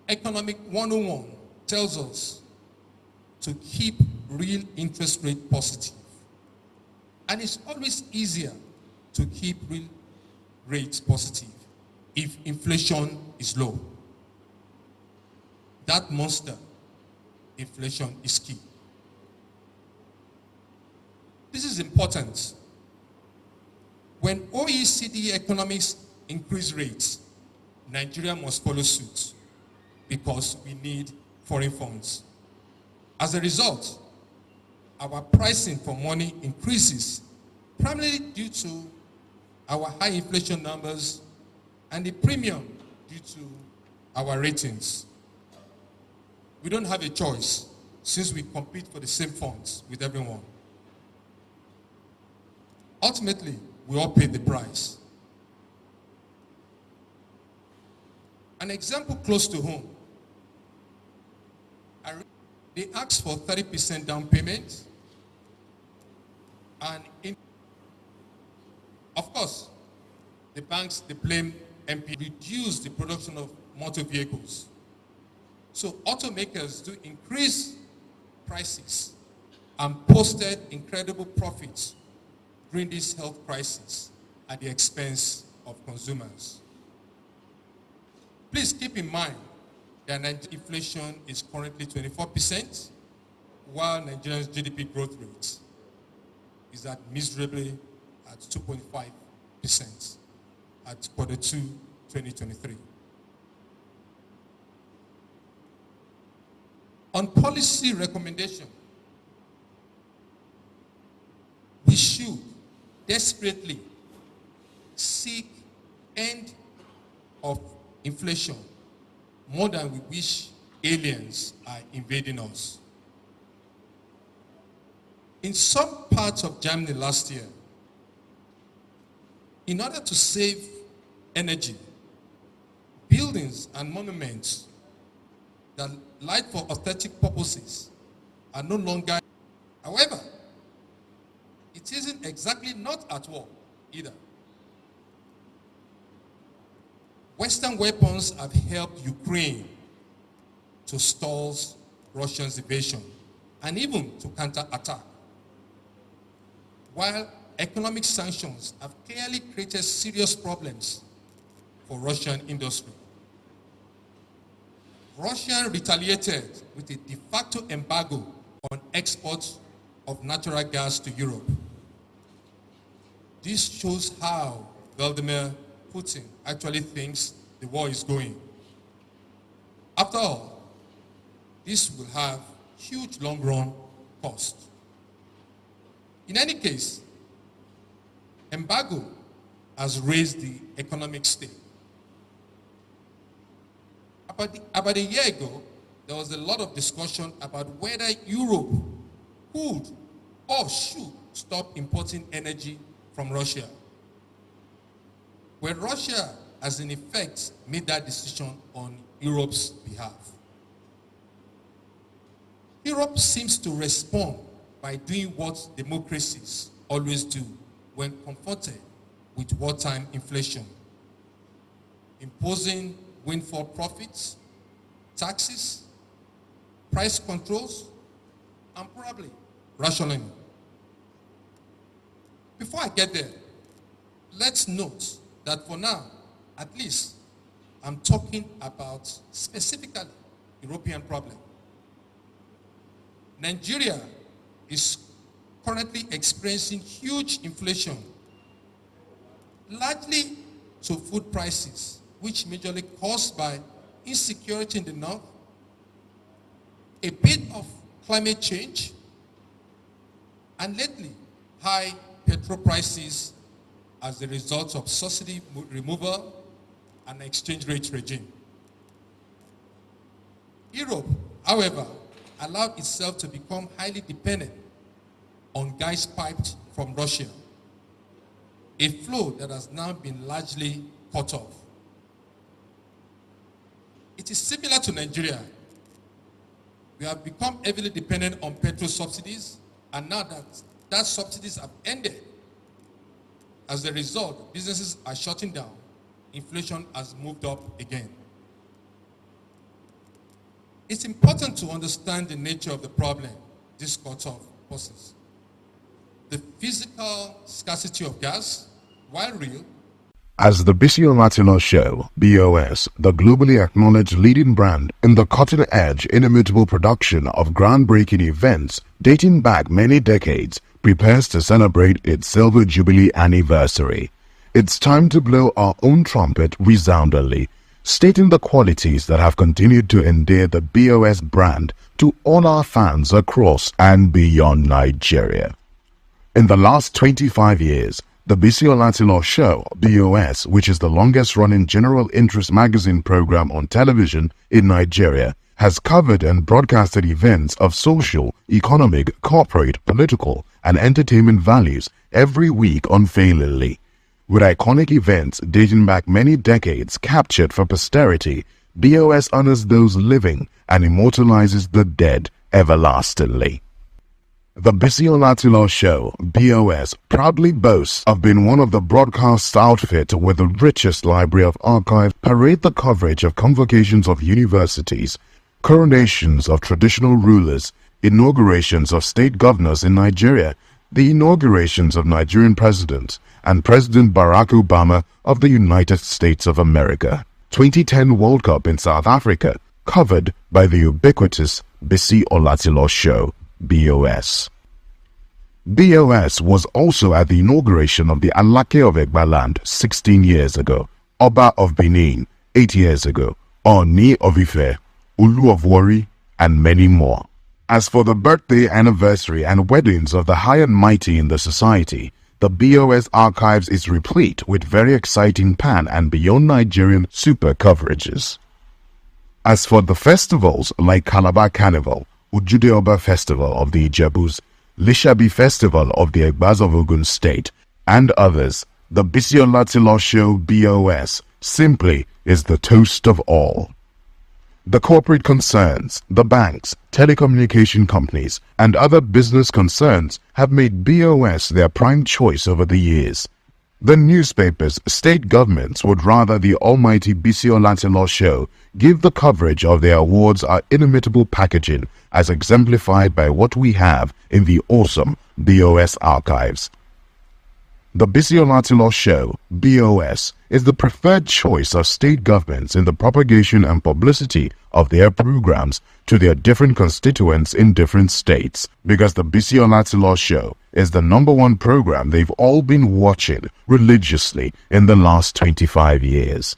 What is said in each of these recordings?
Economic 101 tells us to keep real interest rate positive. And it's always easier to keep real rates positive if inflation is low. That monster, inflation, is key. This is important. When OECD economies increase rates, Nigeria must follow suit because we need foreign funds. As a result, our pricing for money increases, primarily due to our high inflation numbers and the premium due to our ratings. We don't have a choice since we compete for the same funds with everyone. Ultimately, we all pay the price. An example close to home. They asked for 30% down payment, and of course, the banks, they blame MP, reduce the production of motor vehicles. So automakers do increase prices and posted incredible profits during this health crisis at the expense of consumers. Please keep in mind that inflation is currently 24%, while Nigeria's GDP growth rate is at miserably at 2.5% at Q2 2023. On policy recommendation, we should desperately seek end of inflation more than we wish aliens are invading us. In some parts of Germany last year, in order to save energy, buildings and monuments that light for aesthetic purposes are no longer. However, it isn't exactly not at war either. Western weapons have helped Ukraine to stall Russia's invasion and even to counterattack, while economic sanctions have clearly created serious problems for Russian industry. Russia retaliated with a de facto embargo on exports of natural gas to Europe. This shows how Vladimir Putin actually thinks the war is going. After all, this will have huge long-run costs. In any case, embargo has raised the economic stake. About a year ago, there was a lot of discussion about whether Europe could or should stop importing energy from Russia. Well, Russia has in effect made that decision on Europe's behalf. Europe seems to respond by doing what democracies always do when confronted with wartime inflation: imposing windfall profits, taxes, price controls, and probably rationing. Before I get there, let's note that for now, at least, I'm talking about specifically European problem. Nigeria is currently experiencing huge inflation, largely to food prices, which majorly caused by insecurity in the north, a bit of climate change, and lately, high petrol prices as a result of subsidy removal and exchange rate regime. Europe, however, allowed itself to become highly dependent on gas piped from Russia, a flow that has now been largely cut off. It is similar to Nigeria. We have become heavily dependent on petrol subsidies, and now that subsidies have ended, as a result, businesses are shutting down. Inflation has moved up again. It's important to understand the nature of the problem this cutoff poses. The physical scarcity of gas, while real, as the Biscon Latino Show, BOS, the globally acknowledged leading brand in the cutting-edge, inimitable production of groundbreaking events dating back many decades, prepares to celebrate its Silver Jubilee anniversary. It's time to blow our own trumpet resoundingly, stating the qualities that have continued to endear the BOS brand to all our fans across and beyond Nigeria. In the last 25 years, the Biscon Latino Show, BOS, which is the longest-running general interest magazine program on television in Nigeria, has covered and broadcasted events of social, economic, corporate, political, and entertainment values every week unfailingly. With iconic events dating back many decades captured for posterity, BOS honors those living and immortalizes the dead everlastingly. The Biscon Latino Show, BOS, proudly boasts of being one of the broadcast outfits with the richest library of archive, parade the coverage of convocations of universities, coronations of traditional rulers, inaugurations of state governors in Nigeria, the inaugurations of Nigerian presidents, and President Barack Obama of the United States of America. 2010 World Cup in South Africa, covered by the ubiquitous Biscon Latino Show, BOS. BOS was also at the inauguration of the Alake of Egbaland 16 years ago, Oba of Benin 8 years ago, Oni of Ife, Ulu of Warri, and many more. As for the birthday, anniversary, and weddings of the high and mighty in the society, the BOS archives is replete with very exciting pan and beyond Nigerian super coverages. As for the festivals like Calabar Carnival, Ujude Oba Festival of the Ijebus, Lishabi Festival of the Egbas of Ogun State, and others, the Biscon Latino Show BOS simply is the toast of all. The corporate concerns, the banks, telecommunication companies, and other business concerns have made BOS their prime choice over the years. The newspapers, state governments would rather the almighty Biscon Latino Show give the coverage of their awards our inimitable packaging as exemplified by what we have in the awesome BOS archives. The Biscon Latino Show, BOS, is the preferred choice of state governments in the propagation and publicity of their programs to their different constituents in different states, because the Biscon Latino Show is the #1 program they've all been watching religiously in the last 25 years.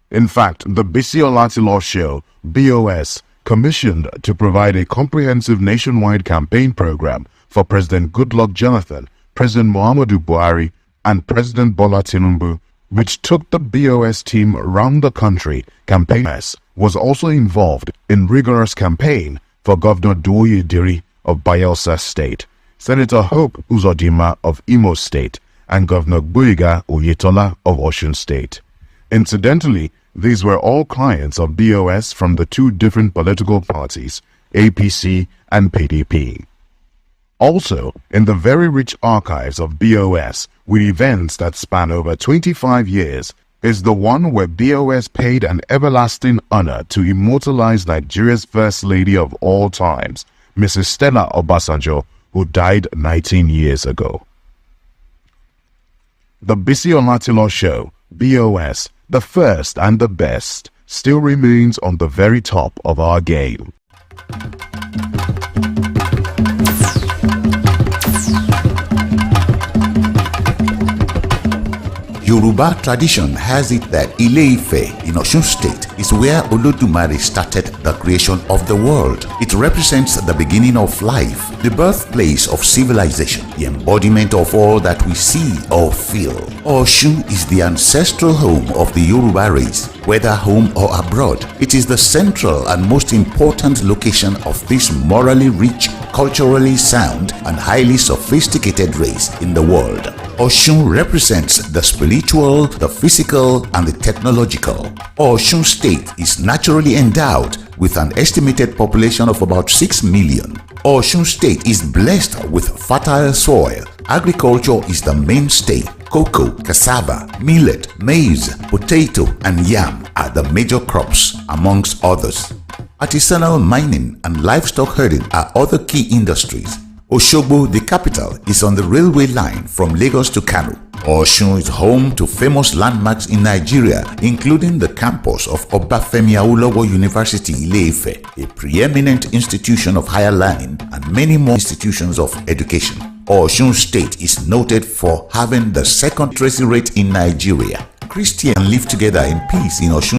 In fact, the Biscon Latino Show, BOS, commissioned to provide a comprehensive nationwide campaign program for President Goodluck Jonathan, President Muhammadu Buhari, and President Bola Tinubu, which took the BOS team around the country. Campaigners was also involved in rigorous campaign for Governor Duoye Diri of Bayelsa State, Senator Hope Uzodinma of Imo State, and Governor Gboyega Oyetola of Osun State. Incidentally, these were all clients of BOS from the two different political parties, APC and PDP. Also, in the very rich archives of BOS, with events that span over 25 years, is the one where BOS paid an everlasting honor to immortalize Nigeria's First Lady of all times, Mrs. Stella Obasanjo, who died 19 years ago. The Biscon Latino Show, BOS, the first and the best, still remains on the very top of our game. Yoruba tradition has it that Ile-Ife in Osun State is where Olodumare started the creation of the world. It represents the beginning of life, the birthplace of civilization, the embodiment of all that we see or feel. Osun is the ancestral home of the Yoruba race, whether home or abroad. It is the central and most important location of this morally rich, culturally sound, and highly sophisticated race in the world. Osun represents the spiritual, the physical, and the technological. Osun State is naturally endowed with an estimated population of about 6 million. Osun State is blessed with fertile soil. Agriculture is the mainstay. Cocoa, cassava, millet, maize, potato, and yam are the major crops, amongst others. Artisanal mining and livestock herding are other key industries. Osogbo, the capital, is on the railway line from Lagos to Kano. Osun is home to famous landmarks in Nigeria, including the campus of Obafemi Awolowo University, Ile-Ife, a preeminent institution of higher learning, and many more institutions of education. Osun State is noted for having the second literacy rate in Nigeria. Christians live together in peace in Osun